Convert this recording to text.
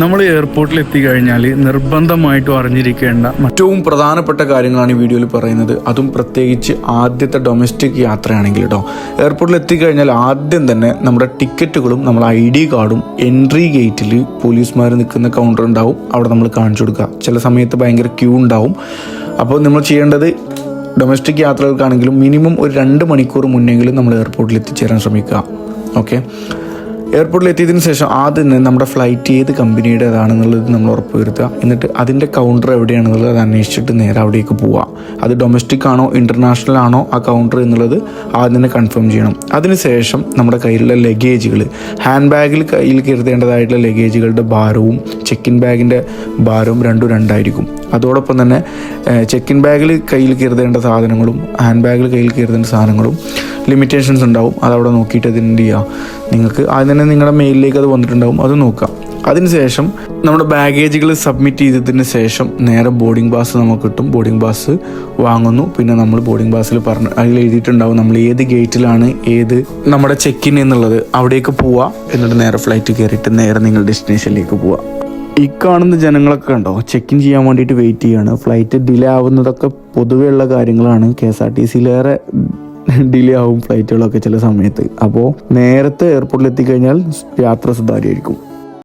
നമ്മൾ എയർപോർട്ടിൽ എത്തിക്കഴിഞ്ഞാൽ നിർബന്ധമായിട്ടും അറിഞ്ഞിരിക്കേണ്ട ഏറ്റവും പ്രധാനപ്പെട്ട കാര്യങ്ങളാണ് ഈ വീഡിയോയിൽ പറയുന്നത്. അതും പ്രത്യേകിച്ച് ആദ്യത്തെ ഡൊമസ്റ്റിക് യാത്രയാണെങ്കിൽ കേട്ടോ. എയർപോർട്ടിൽ എത്തിക്കഴിഞ്ഞാൽ ആദ്യം തന്നെ നമ്മുടെ ടിക്കറ്റുകളും നമ്മുടെ ID കാർഡും എൻട്രി ഗേറ്റിൽ പോലീസുമാർ നിൽക്കുന്ന കൗണ്ടർ ഉണ്ടാവും, അവിടെ നമ്മൾ കാണിച്ചു കൊടുക്കുക. ചില സമയത്ത് ഭയങ്കര ക്യൂ ഉണ്ടാവും. അപ്പോൾ നമ്മൾ ചെയ്യേണ്ടത് ഡൊമസ്റ്റിക് യാത്രകൾക്കാണെങ്കിലും മിനിമം ഒരു 2 മണിക്കൂർ മുന്നെങ്കിലും നമ്മൾ എയർപോർട്ടിൽ എത്തിച്ചേരാൻ ശ്രമിക്കുക. ഓക്കെ, എയർപോർട്ടിൽ എത്തിയതിന് ശേഷം ആദ്യം തന്നെ നമ്മുടെ ഫ്ലൈറ്റ് ഏത് കമ്പനിയുടേതാണെന്നുള്ളത് നമ്മൾ ഉറപ്പ് വരുത്തുക. എന്നിട്ട് അതിൻ്റെ കൗണ്ടർ എവിടെയാണെന്നുള്ളത് അത് അന്വേഷിച്ചിട്ട് നേരെ അവിടേക്ക് പോവുക. അത് ഡൊമസ്റ്റിക് ആണോ ഇൻ്റർനാഷണൽ ആണോ ആ കൗണ്ടർ എന്നുള്ളത് ആദ്യം തന്നെ കൺഫേം ചെയ്യണം. അതിനുശേഷം നമ്മുടെ കയ്യിലുള്ള ലഗേജുകൾ, ഹാൻഡ് ബാഗിൽ കയ്യിൽ കരുതേണ്ടതായിട്ടുള്ള ലഗേജുകളുടെ ഭാരവും ചെക്ക് ഇൻ ബാഗിൻ്റെ ഭാരവും രണ്ടായിരിക്കും. അതോടൊപ്പം തന്നെ ചെക്ക് ഇൻ ബാഗിൽ കയ്യിൽ കരുതേണ്ട സാധനങ്ങളും ഹാൻഡ് ബാഗിൽ കയ്യിൽ കരുതേണ്ട സാധനങ്ങളും ലിമിറ്റേഷൻസ് ഉണ്ടാവും. അതവിടെ നോക്കിയിട്ട് അതിൻ്റെ നിങ്ങൾക്ക് ആദ്യം തന്നെ നിങ്ങളുടെ മെയിലിലേക്ക് അത് വന്നിട്ടുണ്ടാവും, അത് നോക്കാം. അതിനുശേഷം നമ്മുടെ ബാഗേജുകൾ സബ്മിറ്റ് ചെയ്തതിന് ശേഷം നേരെ ബോർഡിംഗ് പാസ് നമുക്ക് കിട്ടും. ബോർഡിംഗ് പാസ് വാങ്ങുന്നു. പിന്നെ നമ്മൾ ബോർഡിംഗ് പാസിൽ അതിൽ എഴുതിയിട്ടുണ്ടാവും നമ്മൾ ഏത് ഗേറ്റിലാണ് ഏത് നമ്മുടെ ചെക്ക് ഇൻ എന്നുള്ളത്. അവിടേക്ക് പോവുക. എന്നിട്ട് നേരെ ഫ്ലൈറ്റ് കയറിയിട്ട് നേരെ നിങ്ങളുടെ ഡെസ്റ്റിനേഷനിലേക്ക് പോവുക. ഈ കാണുന്ന ജനങ്ങളൊക്കെ ഉണ്ടോ, ചെക്ക് ഇൻ ചെയ്യാൻ വേണ്ടിയിട്ട് വെയിറ്റ് ചെയ്യുകയാണ്. ഫ്ലൈറ്റ് ഡിലേ ആവുന്നതൊക്കെ പൊതുവെയുള്ള കാര്യങ്ങളാണ്. KSRTCയിലേറെ ഡിലേ ആവും ഫ്ലൈറ്റുകളൊക്കെ ചില സമയത്ത്. അപ്പോൾ നേരത്തെ എയർപോർട്ടിൽ എത്തിക്കഴിഞ്ഞാൽ യാത്ര സുതാര്യമായിരിക്കും.